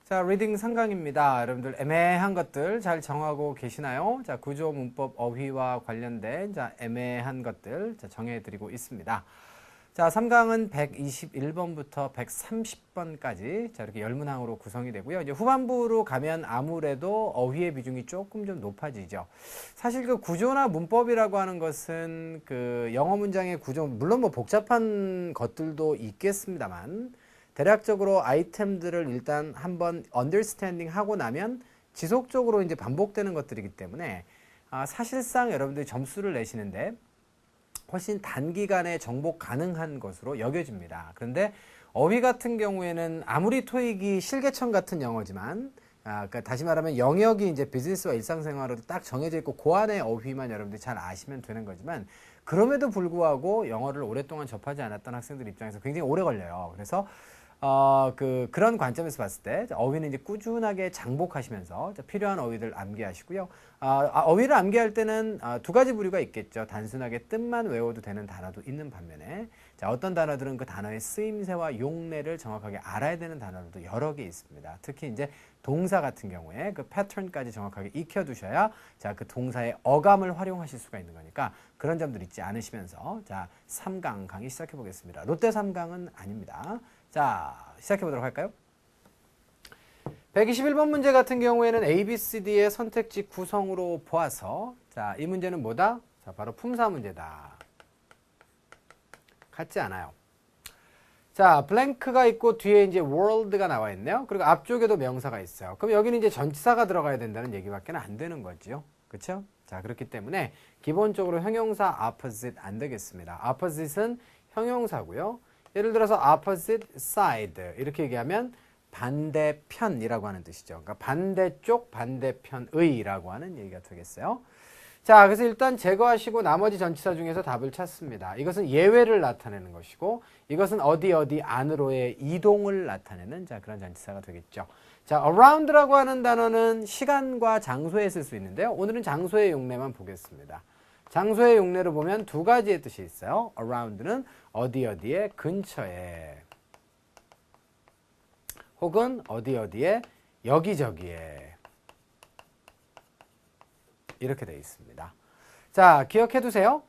자, 리딩 3강입니다. 여러분들 애매한 것들 잘 정하고 계시나요? 자, 구조, 문법, 어휘와 관련된 애매한 것들 정해드리고 있습니다. 자, 3강은 121번부터 130번까지 이렇게 열문항으로 구성이 되고요. 이제 후반부로 가면 아무래도 어휘의 비중이 조금 좀 높아지죠. 사실 그 구조나 문법이라고 하는 것은 그 영어 문장의 구조, 물론 뭐 복잡한 것들도 있겠습니다만 대략적으로 아이템들을 일단 한번 understanding 하고 나면 지속적으로 이제 반복되는 것들이기 때문에 사실상 여러분들이 점수를 내시는데 훨씬 단기간에 정복 가능한 것으로 여겨집니다. 그런데 어휘 같은 경우에는 아무리 토익이 실개천 같은 영어지만 그러니까 다시 말하면 영역이 이제 비즈니스와 일상생활로 딱 정해져 있고 그 안에 어휘만 여러분들이 잘 아시면 되는 거지만 그럼에도 불구하고 영어를 오랫동안 접하지 않았던 학생들 입장에서 굉장히 오래 걸려요. 그래서 그런 관점에서 봤을 때 어휘는 이제 꾸준하게 장복하시면서 필요한 어휘들 암기하시고요. 어휘를 암기할 때는 두 가지 부류가 있겠죠. 단순하게 뜻만 외워도 되는 단어도 있는 반면에 어떤 단어들은 그 단어의 쓰임새와 용례를 정확하게 알아야 되는 단어들도 여러 개 있습니다. 특히 이제 동사 같은 경우에 그 패턴까지 정확하게 익혀두셔야 그 동사의 어감을 활용하실 수가 있는 거니까 그런 점들 잊지 않으시면서 3강 강의 시작해 보겠습니다. 롯데 3강은 아닙니다. 자, 시작해 보도록 할까요? 121번 문제 같은 경우에는 A, B, C, D의 선택지 구성으로 보아서 이 문제는 뭐다? 바로 품사 문제다. 같지 않아요. 자, 블랭크가 있고 뒤에 이제 world가 나와 있네요. 그리고 앞쪽에도 명사가 있어요. 그럼 여기는 이제 전치사가 들어가야 된다는 얘기밖에 안 되는 거죠. 그렇죠? 자, 그렇기 때문에 기본적으로 형용사 opposite 안 되겠습니다. opposite은 형용사고요. 예를 들어서 opposite side 이렇게 얘기하면 반대편이라고 하는 뜻이죠. 그러니까 반대쪽, 반대편의라고 하는 얘기가 되겠어요. 자, 그래서 일단 제거하시고 나머지 전치사 중에서 답을 찾습니다. 이것은 예외를 나타내는 것이고 이것은 어디 안으로의 이동을 나타내는 그런 전치사가 되겠죠. 자, around라고 하는 단어는 시간과 장소에 쓸 수 있는데요. 오늘은 장소의 용례만 보겠습니다. 장소의 용례로 보면 두 가지의 뜻이 있어요. around는 어디에 근처에 혹은 어디에 여기저기에 이렇게 되어 있습니다. 자, 기억해 두세요.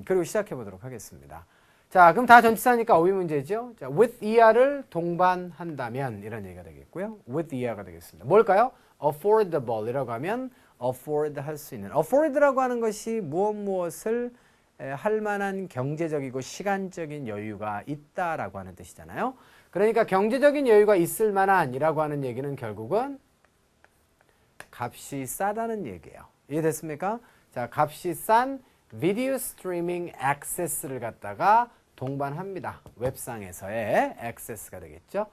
그리고 시작해 보도록 하겠습니다. 자, 그럼 다 전치사니까 어휘 문제죠. 자, with er를 동반한다면 이런 얘기가 되겠고요. with er가 되겠습니다. 뭘까요? affordable 이라고 하면 afford 할 수 있는. afford라고 하는 것이 무엇을 할 만한 경제적이고 시간적인 여유가 있다라고 하는 뜻이잖아요. 그러니까 경제적인 여유가 있을 만한이라고 하는 얘기는 결국은 값이 싸다는 얘기예요. 이해됐습니까? 자, 값이 싼 비디오 스트리밍 액세스를 갖다가 동반합니다. 웹상에서의 액세스가 되겠죠.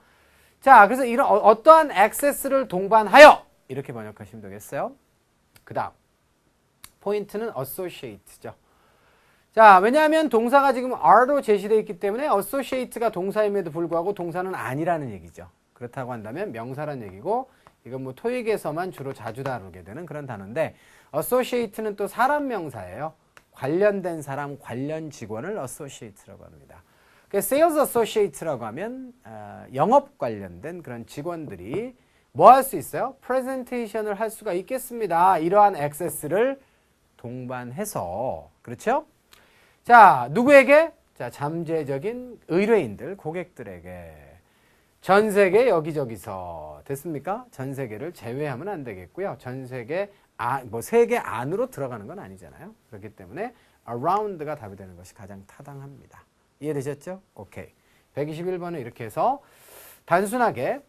자, 그래서 이런 어떠한 액세스를 동반하여 이렇게 번역하시면 되겠어요. 그 다음 포인트는 associate죠. 자, 왜냐하면 동사가 지금 are로 제시되어 있기 때문에 associate가 동사임에도 불구하고 동사는 아니라는 얘기죠. 그렇다고 한다면 명사란 얘기고 이건 뭐 토익에서만 주로 자주 다루게 되는 그런 단어인데 associate는 또 사람 명사예요. 관련된 사람, 관련 직원을 associate라고 합니다. sales associate라고 하면 영업 관련된 그런 직원들이 뭐 할 수 있어요? 프레젠테이션을 할 수가 있겠습니다. 이러한 액세스를 동반해서 그렇죠? 자, 누구에게? 자, 잠재적인 의뢰인들, 고객들에게 전 세계 여기저기서 됐습니까? 전 세계를 제외하면 안 되겠고요. 전 세계 세계 안으로 들어가는 건 아니잖아요. 그렇기 때문에 around가 답이 되는 것이 가장 타당합니다. 이해되셨죠? 오케이. 121번은 이렇게 해서 단순하게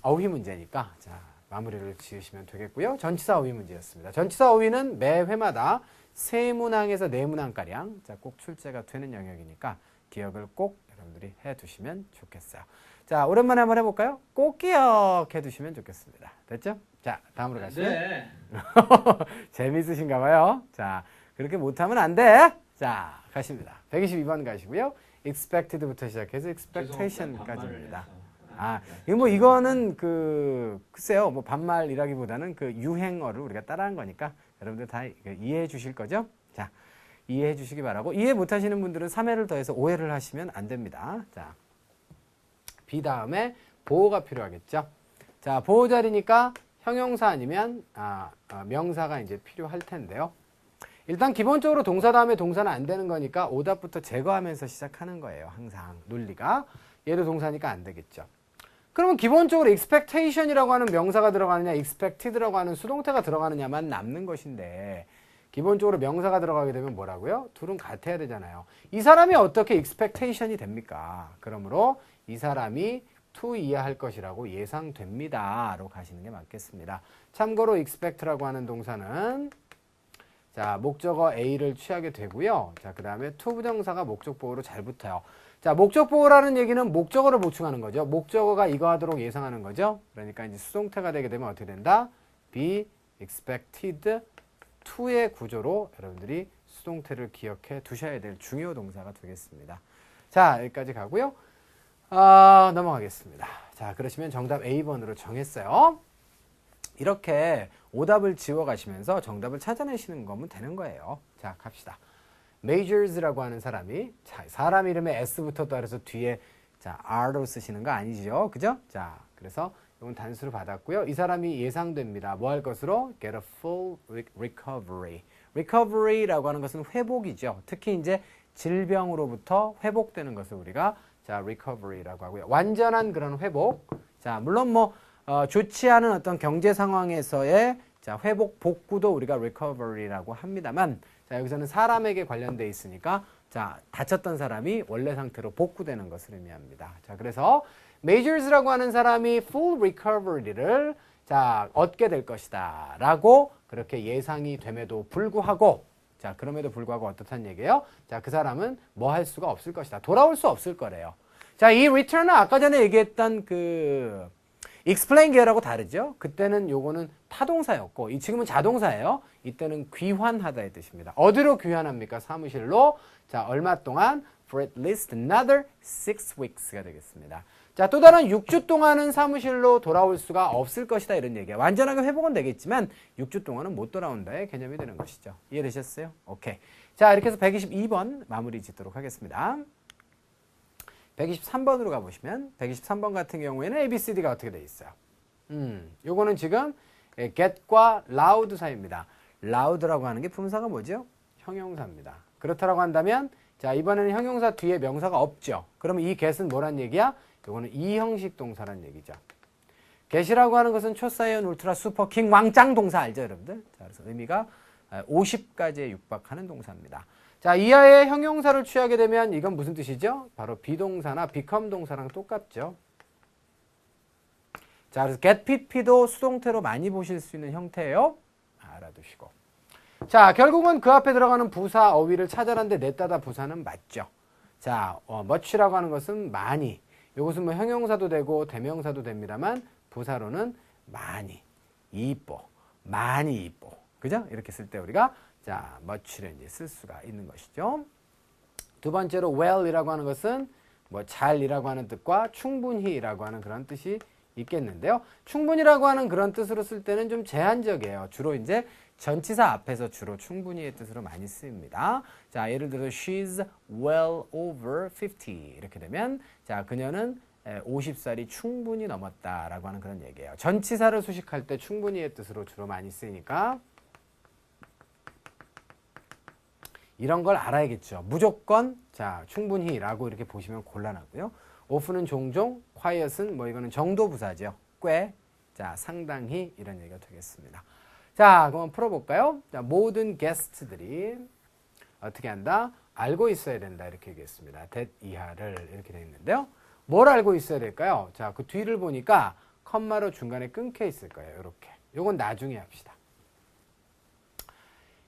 어휘 문제니까 자, 마무리를 지으시면 되겠고요. 전치사 어휘 문제였습니다. 전치사 어휘는 매 회마다 3문항에서 4문항가량 꼭 출제가 되는 영역이니까 기억을 꼭 여러분들이 해두시면 좋겠어요. 자, 오랜만에 한번 해볼까요? 꼭 기억해 두시면 좋겠습니다. 됐죠? 자, 다음으로 가시죠. 네. 재밌으신가 봐요. 자, 그렇게 못하면 안 돼. 자, 가십니다. 122번 가시고요. expected부터 시작해서 expectation까지입니다. 이거는 글쎄요, 뭐 반말이라기보다는 유행어를 우리가 따라한 거니까 여러분들 다 이해해 주실 거죠? 자, 이해해 주시기 바라고, 이해 못 하시는 분들은 3회를 더해서 5회를 하시면 안 됩니다. 자, B 다음에 보호가 필요하겠죠? 자, 보호자리니까 형용사 아니면 명사가 이제 필요할 텐데요. 일단 기본적으로 동사 다음에 동사는 안 되는 거니까 오답부터 제거하면서 시작하는 거예요. 항상 논리가. 얘도 동사니까 안 되겠죠. 그러면 기본적으로 expectation이라고 하는 명사가 들어가느냐 expected라고 하는 수동태가 들어가느냐만 남는 것인데 기본적으로 명사가 들어가게 되면 뭐라고요? 둘은 같아야 되잖아요. 이 사람이 어떻게 expectation이 됩니까? 그러므로 이 사람이 to 이해할 것이라고 예상됩니다. 로 가시는 게 맞겠습니다. 참고로 expect라고 하는 동사는 자, 목적어 A를 취하게 되고요. 자, 그 다음에 to 부정사가 목적 보호로 잘 붙어요. 자, 목적 보호라는 얘기는 목적어를 보충하는 거죠. 목적어가 이거 하도록 예상하는 거죠. 그러니까 이제 수동태가 되게 되면 어떻게 된다? be expected to의 구조로 여러분들이 수동태를 기억해 두셔야 될 중요 동사가 되겠습니다. 자, 여기까지 가고요. 넘어가겠습니다. 자, 그러시면 정답 A번으로 정했어요. 이렇게 오답을 지워가시면서 정답을 찾아내시는 거면 되는 거예요. 자, 갑시다. Majors라고 하는 사람이, 자, 사람 이름에 S부터 따라서 뒤에 자, R로 쓰시는 거 아니죠? 그죠? 자, 그래서 이건 단수를 받았고요. 이 사람이 예상됩니다. 뭐 할 것으로? Get a full recovery. recovery라고 하는 것은 회복이죠. 특히 이제 질병으로부터 회복되는 것을 우리가 자, recovery라고 하고요. 완전한 그런 회복. 자, 물론 뭐 좋지 않은 어떤 경제 상황에서의 자, 회복 복구도 우리가 recovery라고 합니다만 자, 여기서는 사람에게 관련돼 있으니까 자, 다쳤던 사람이 원래 상태로 복구되는 것을 의미합니다. 자, 그래서 Majors라고 하는 사람이 full recovery를 자, 얻게 될 것이다 라고 그렇게 예상이 됨에도 불구하고 자, 그럼에도 불구하고 어떻다는 얘기예요? 자, 그 사람은 뭐 할 수가 없을 것이다. 돌아올 수 없을 거래요. 자, 이 return은 아까 전에 얘기했던 그 explain 게하고 다르죠? 그때는 요거는 타동사였고 이 지금은 자동사예요. 이때는 귀환하다의 뜻입니다. 어디로 귀환합니까? 사무실로. 자, 얼마 동안? For at least another 6 weeks가 되겠습니다. 자, 또 다른 6주 동안은 사무실로 돌아올 수가 없을 것이다 이런 얘기야. 완전하게 회복은 되겠지만 6주 동안은 못 돌아온다의 개념이 되는 것이죠. 이해되셨어요? 오케이. 자, 이렇게 해서 122번 마무리 짓도록 하겠습니다. 123번으로 가보시면 123번 같은 경우에는 ABCD가 어떻게 되어 있어요? 요거는 지금 get과 loud 사이입니다. loud라고 하는 게 품사가 뭐죠? 형용사입니다. 그렇다고 한다면 자, 이번에는 형용사 뒤에 명사가 없죠. 그러면 이 get은 뭐란 얘기야? 요거는 이형식 동사란 얘기죠. get이라고 하는 것은 초사이언 울트라 슈퍼 킹 왕짱 동사 알죠, 여러분들? 자, 그래서 의미가 50가지에 육박하는 동사입니다. 자, 이하의 형용사를 취하게 되면 이건 무슨 뜻이죠? 바로 비동사나 become 동사랑 똑같죠. 자, 그래서 get pp도 수동태로 많이 보실 수 있는 형태예요. 알아두시고. 자, 결국은 그 앞에 들어가는 부사 어휘를 찾아라는데 냈다다 부사는 맞죠. 자, much라고 하는 것은 많이. 이것은 뭐 형용사도 되고 대명사도 됩니다만 부사로는 많이, 이뻐, 많이 이뻐. 그죠? 이렇게 쓸 때 우리가 자, much를 이제 쓸 수가 있는 것이죠. 두 번째로 well이라고 하는 것은 뭐 잘이라고 하는 뜻과 충분히라고 하는 그런 뜻이 있겠는데요. 충분히라고 하는 그런 뜻으로 쓸 때는 좀 제한적이에요. 주로 이제 전치사 앞에서 주로 충분히의 뜻으로 많이 쓰입니다. 자, 예를 들어서 she's well over 50 이렇게 되면 자, 그녀는 50살이 충분히 넘었다라고 하는 그런 얘기예요. 전치사를 수식할 때 충분히의 뜻으로 주로 많이 쓰이니까 이런 걸 알아야겠죠. 무조건 자, 충분히라고 이렇게 보시면 곤란하고요. of는 종종, quiet은 뭐 이거는 정도 부사죠. 꽤, 자, 상당히 이런 얘기가 되겠습니다. 자, 그럼 풀어볼까요? 자, 모든 게스트들이 어떻게 한다? 알고 있어야 된다 이렇게 얘기했습니다. that 이하를 이렇게 되어 있는데요. 뭘 알고 있어야 될까요? 자, 그 뒤를 보니까 컴마로 중간에 끊겨 있을 거예요. 이렇게. 요건 나중에 합시다.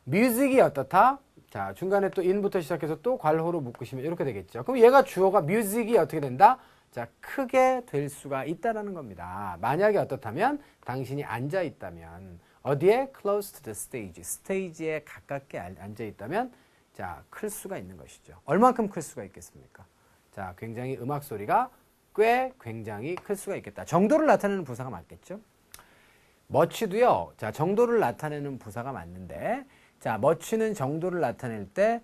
music이 어떻다? 자, 중간에 또 in부터 시작해서 또 괄호로 묶으시면 이렇게 되겠죠. 그럼 얘가 주어가 music이 어떻게 된다? 자, 크게 될 수가 있다라는 겁니다. 만약에 어떻다면 당신이 앉아 있다면 어디에? close to the stage. 스테이지에 가깝게 앉아 있다면 자, 클 수가 있는 것이죠. 얼만큼 클 수가 있겠습니까? 자, 굉장히 음악 소리가 꽤 굉장히 클 수가 있겠다. 정도를 나타내는 부사가 맞겠죠? much도요. 자, 정도를 나타내는 부사가 맞는데 자, much는 정도를 나타낼 때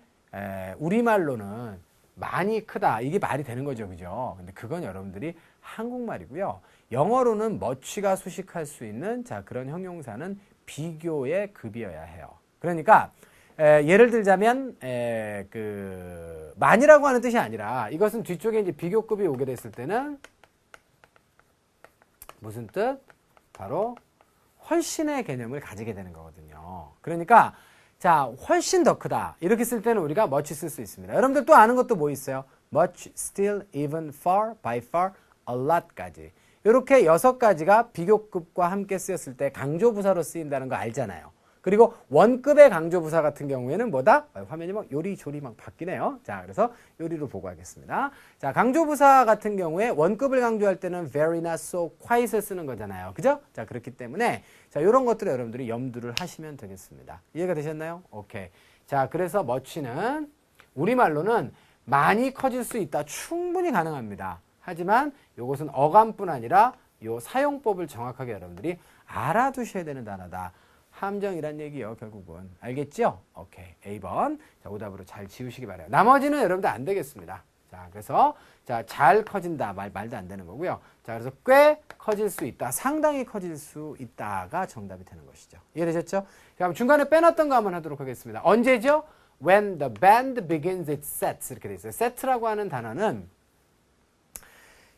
우리말로는 많이 크다. 이게 말이 되는 거죠. 그죠? 근데 그건 여러분들이 한국말이고요. 영어로는 much가 수식할 수 있는 자, 그런 형용사는 비교의 급이어야 해요. 그러니까 예를 들자면 많이라고 하는 뜻이 아니라 이것은 뒤쪽에 이제 비교급이 오게 됐을 때는 무슨 뜻? 바로 훨씬의 개념을 가지게 되는 거거든요. 그러니까 자, 훨씬 더 크다. 이렇게 쓸 때는 우리가 much 쓸 수 있습니다. 여러분들 또 아는 것도 뭐 있어요? much, still, even, far, by far, a lot까지. 이렇게 6가지가 비교급과 함께 쓰였을 때 강조부사로 쓰인다는 거 알잖아요. 그리고 원급의 강조부사 같은 경우에는 뭐다? 화면이 막 요리조리 막 바뀌네요. 자, 그래서 요리로 보고 하겠습니다. 자, 강조부사 같은 경우에 원급을 강조할 때는 very나 so, quite을 쓰는 거잖아요. 그죠? 자, 그렇기 때문에 자, 이런 것들을 여러분들이 염두를 하시면 되겠습니다. 이해가 되셨나요? 오케이. 자, 그래서 much는 우리말로는 많이 커질 수 있다. 충분히 가능합니다. 하지만 이것은 어감뿐 아니라 요 사용법을 정확하게 여러분들이 알아두셔야 되는 단어다. 함정이란 얘기요, 결국은. 알겠죠? 오케이. A번. 자, 오답으로 잘 지우시기 바라요. 나머지는 여러분들 안 되겠습니다. 자, 그래서, 자, 잘 커진다. 말도 안 되는 거고요. 자, 그래서 꽤 커질 수 있다. 상당히 커질 수 있다가 정답이 되는 것이죠. 이해되셨죠? 자, 그럼 중간에 빼놨던 거 한번 하도록 하겠습니다. 언제죠? When the band begins its sets. 이렇게 돼 있어요. 세트라고 하는 단어는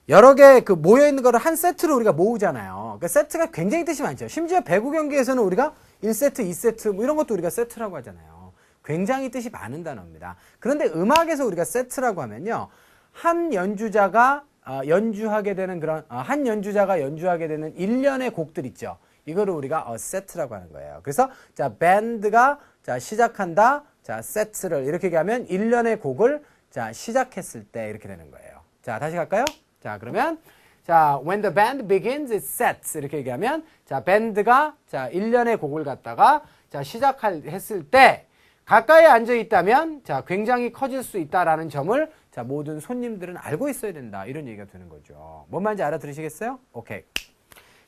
여러 개 모여 있는 거를 한 세트로 우리가 모으잖아요. 그러니까 세트가 굉장히 뜻이 많죠. 심지어 배구 경기에서는 우리가 1세트, 2세트 뭐 이런 것도 우리가 세트라고 하잖아요. 굉장히 뜻이 많은 단어입니다. 그런데 음악에서 우리가 세트라고 하면요. 한 연주자가 연주하게 되는 그런 한 연주자가 연주하게 되는 일련의 곡들 있죠. 이거를 우리가 세트라고 하는 거예요. 그래서 자, 밴드가 자, 시작한다. 자, 세트를 이렇게 얘기하면 일련의 곡을 자, 시작했을 때 이렇게 되는 거예요. 자, 다시 갈까요? 자, 그러면 자, when the band begins it sets 이렇게 얘기하면 자, 밴드가 자, 1년의 곡을 갖다가 자, 시작했을 때 가까이 앉아 있다면 자, 굉장히 커질 수 있다라는 점을 자, 모든 손님들은 알고 있어야 된다. 이런 얘기가 되는 거죠. 뭔 말인지 알아들으시겠어요? 오케이.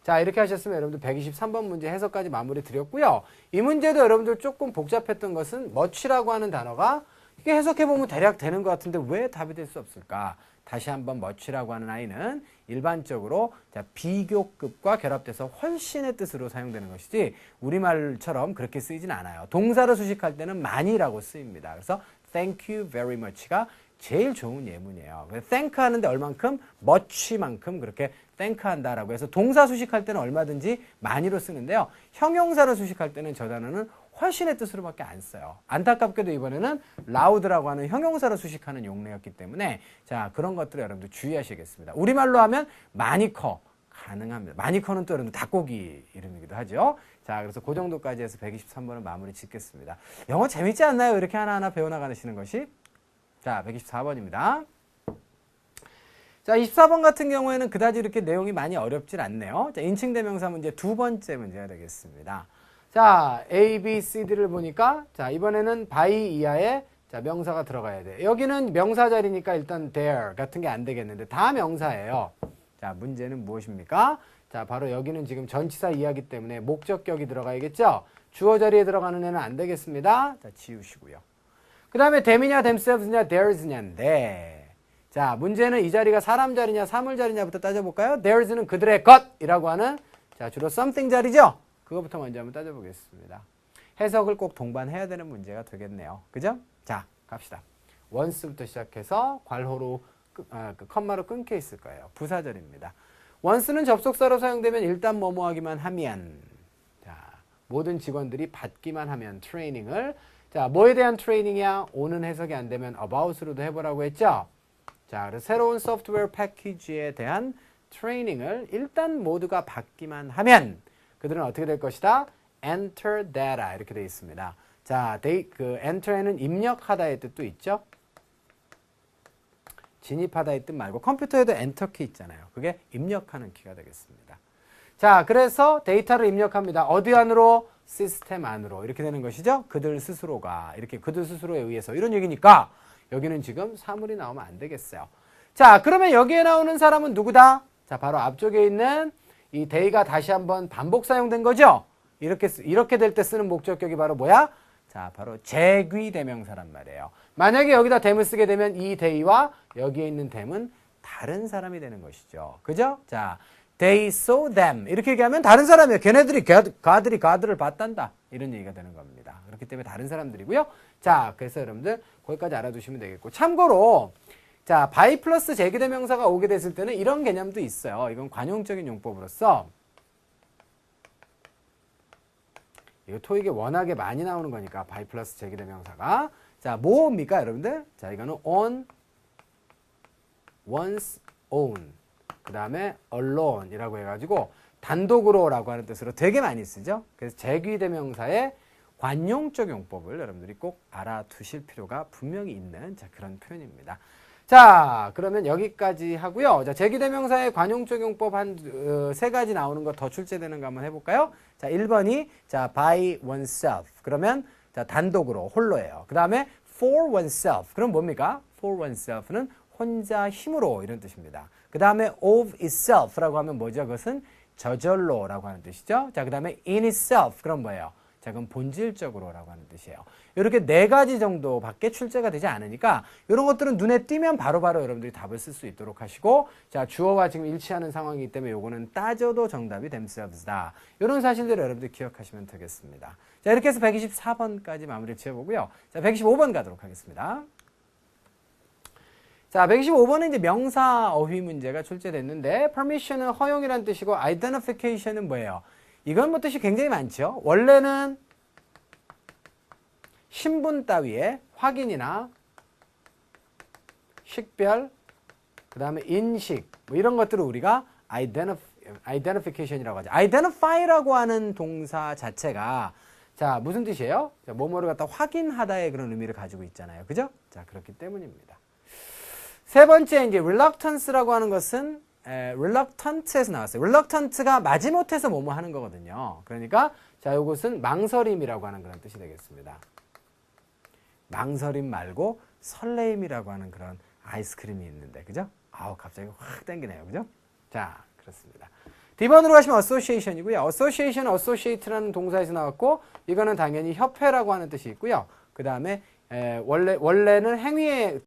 자, 이렇게 하셨으면 여러분들 123번 문제 해석까지 마무리 드렸고요. 이 문제도 여러분들 조금 복잡했던 것은 much라고 하는 단어가 이게 해석해보면 대략 되는 것 같은데 왜 답이 될 수 없을까? 다시 한번 much라고 하는 아이는 일반적으로 자, 비교급과 결합돼서 훨씬의 뜻으로 사용되는 것이지 우리말처럼 그렇게 쓰이진 않아요. 동사를 수식할 때는 많이라고 쓰입니다. 그래서 thank you very much가 제일 좋은 예문이에요. thank 하는데 얼만큼? much만큼 그렇게 thank 한다라고 해서 동사 수식할 때는 얼마든지 많이로 쓰는데요. 형용사를 수식할 때는 저 단어는 훨씬의 뜻으로밖에 안 써요. 안타깝게도 이번에는 loud라고 하는 형용사를 수식하는 용례였기 때문에 자, 그런 것들을 여러분들 주의하시겠습니다. 우리말로 하면 많이 커 가능합니다. 많이 커는 또 여러분들 닭고기 이름이기도 하죠. 자, 그래서 그 정도까지 해서 123번은 마무리 짓겠습니다. 영어 재밌지 않나요? 이렇게 하나하나 배워나가시는 것이. 자, 124번입니다. 자, 24번 같은 경우에는 그다지 이렇게 내용이 많이 어렵질 않네요. 자, 인칭 대명사 문제 두 번째 문제가 되겠습니다. 자, A, B, C, D를 보니까 자, 이번에는 by 이하에 자, 명사가 들어가야 돼. 여기는 명사 자리니까 일단 there 같은 게 안 되겠는데 다 명사예요. 자, 문제는 무엇입니까? 자, 바로 여기는 지금 전치사 이하기 때문에 목적격이 들어가야겠죠? 주어 자리에 들어가는 애는 안 되겠습니다. 자, 지우시고요. 그 다음에 them이냐, themselves냐, theirs냐인데 자, 문제는 이 자리가 사람 자리냐, 사물 자리냐부터 따져볼까요? theirs는 그들의 것이라고 하는 자, 주로 something 자리죠? 그거부터 먼저 한번 따져보겠습니다. 해석을 꼭 동반해야 되는 문제가 되겠네요. 그죠? 자, 갑시다. once부터 시작해서 괄호로 컴마로 끊겨 있을 거예요. 부사절입니다. once는 접속사로 사용되면 일단 뭐뭐 하기만 하면 자, 모든 직원들이 받기만 하면 트레이닝을 자, 뭐에 대한 트레이닝이야? 오는 해석이 안 되면 about으로도 해보라고 했죠? 자, 그래서 새로운 소프트웨어 패키지에 대한 트레이닝을 일단 모두가 받기만 하면 그들은 어떻게 될 것이다? enter data 이렇게 되어 있습니다. 자, enter에는 입력하다의 뜻도 있죠? 진입하다의 뜻 말고 컴퓨터에도 엔터 키 있잖아요. 그게 입력하는 키가 되겠습니다. 자, 그래서 데이터를 입력합니다. 어디 안으로? 시스템 안으로. 이렇게 되는 것이죠. 그들 스스로가. 이렇게 그들 스스로에 의해서. 이런 얘기니까 여기는 지금 사물이 나오면 안 되겠어요. 자, 그러면 여기에 나오는 사람은 누구다? 자, 바로 앞쪽에 있는 이 they가 다시 한번 반복 사용된 거죠. 이렇게 될 때 쓰는 목적격이 바로 뭐야? 자, 바로 재귀대명사란 말이에요. 만약에 여기다 them을 쓰게 되면 이 they와 여기에 있는 them은 다른 사람이 되는 것이죠. 그죠? 자, They saw them. 이렇게 얘기하면 다른 사람이에요. 걔네들이 가들을 봤단다. 이런 얘기가 되는 겁니다. 그렇기 때문에 다른 사람들이고요. 자, 그래서 여러분들 거기까지 알아두시면 되겠고. 참고로 자, by 플러스 제기대명사가 오게 됐을 때는 이런 개념도 있어요. 이건 관용적인 용법으로서 이거 토익에 워낙에 많이 나오는 거니까 by 플러스 제기대명사가 자, 뭐입니까, 여러분들? 자, 이거는 on, one's own. 그 다음에 alone이라고 해가지고 단독으로라고 하는 뜻으로 되게 많이 쓰죠. 그래서 제기대명사의 관용적 용법을 여러분들이 꼭 알아두실 필요가 분명히 있는 자, 그런 표현입니다. 자, 그러면 여기까지 하고요. 자, 제기대명사의 관용적 용법 한 세 가지 나오는 거 더 출제되는 거 한번 해볼까요? 자, 1번이 자, by oneself. 그러면 자, 단독으로 홀로예요. 그 다음에 for oneself. 그럼 뭡니까? for oneself는 혼자 힘으로 이런 뜻입니다. 그 다음에 of itself라고 하면 뭐죠? 그것은 저절로라고 하는 뜻이죠. 자, 그 다음에 in itself. 그럼 뭐예요? 자, 그럼 본질적으로라고 하는 뜻이에요. 이렇게 네 가지 정도밖에 출제가 되지 않으니까 이런 것들은 눈에 띄면 바로바로 여러분들이 답을 쓸 수 있도록 하시고 자, 주어와 지금 일치하는 상황이기 때문에 요거는 따져도 정답이 themselves다. 이런 사실들을 여러분들이 기억하시면 되겠습니다. 자, 이렇게 해서 124번까지 마무리를 지어보고요. 자, 125번 가도록 하겠습니다. 자, 125번은 이제 명사 어휘 문제가 출제됐는데 permission은 허용이라는 뜻이고 identification은 뭐예요? 이건 뭐 뜻이 굉장히 많죠. 원래는 신분 따위의 확인이나 식별, 그 다음에 인식 뭐 이런 것들을 우리가 identification이라고 하죠. identify라고 하는 동사 자체가 자, 무슨 뜻이에요? 자, 뭐뭐를 갖다 확인하다의 그런 의미를 가지고 있잖아요. 그죠? 자, 그렇기 때문입니다. 세 번째 이제 reluctance라고 하는 것은 reluctant에서 나왔어요. reluctant가 마지못해서 뭐뭐 하는 거거든요. 그러니까 자, 이것은 망설임이라고 하는 그런 뜻이 되겠습니다. 망설임 말고 설레임이라고 하는 그런 아이스크림이 있는데, 그죠? 아우, 갑자기 확 땡기네요. 그죠? 자, 그렇습니다. D번으로 가시면 association이고요. association, associate라는 동사에서 나왔고, 이거는 당연히 협회라고 하는 뜻이 있고요. 그 다음에 원래는 행위의